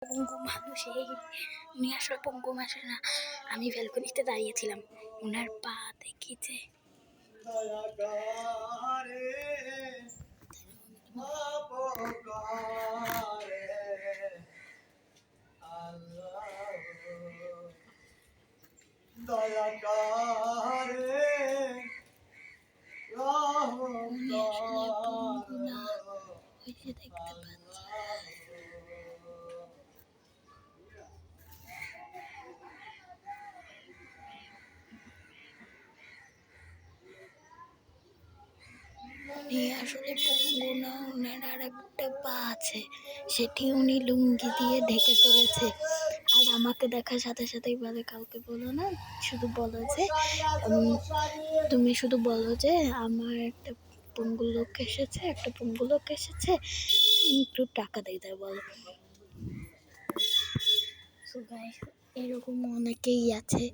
পঙ্গু মানুষ উনি আসলে পঙ্গু মানুষ না। আমি ব্যালকনিতে দাঁড়িয়েছিলাম, ওনার পা দেখিছে। উনি আসলে পঙ্গু না, ওই যে দেখতে পাচ্ছি। উনি আসলে পঙ্গু না, ওনার আর একটা পা আছে, সেটি উনি লুঙ্গি দিয়ে ঢেকে ফেলেছে। আর আমাকে দেখার সাথে সাথেই বলে, কাউকে বলো না, শুধু বলো যে তুমি শুধু বলো যে আমার একটা পঙ্গু লোক এসেছে, একটু টাকা দিতে বলো। সো গাইস, এরকম অনেকেই আছে,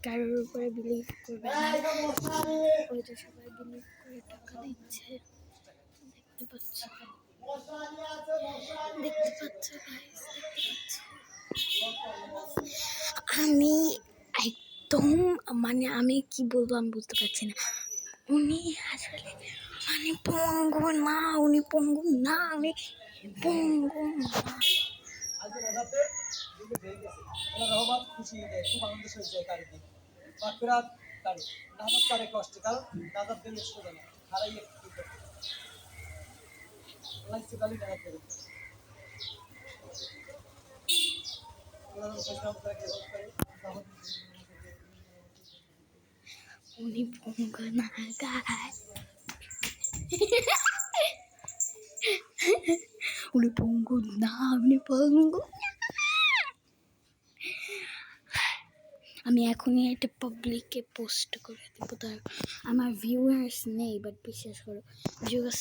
কারোর উপরে বিলিভ করবে না, ওই যে সবাই বিলিভ করে টাকা দিচ্ছে। দেখতে পাচ্ছ গাইস, আমি একদম আমি কি বলবো আমি বুঝতে পারছি না। উনি আসলে পঙ্গু না, উনি পঙ্গু না। উনি পঙ্গু না গাইস, উনি পঙ্গু না, আমি এখনই এটা পাবলিকে পোস্ট করে দেবো। আমার ভিউয়ার্স নেই, বাট বিশ্বাস করো ভিউয়ার্স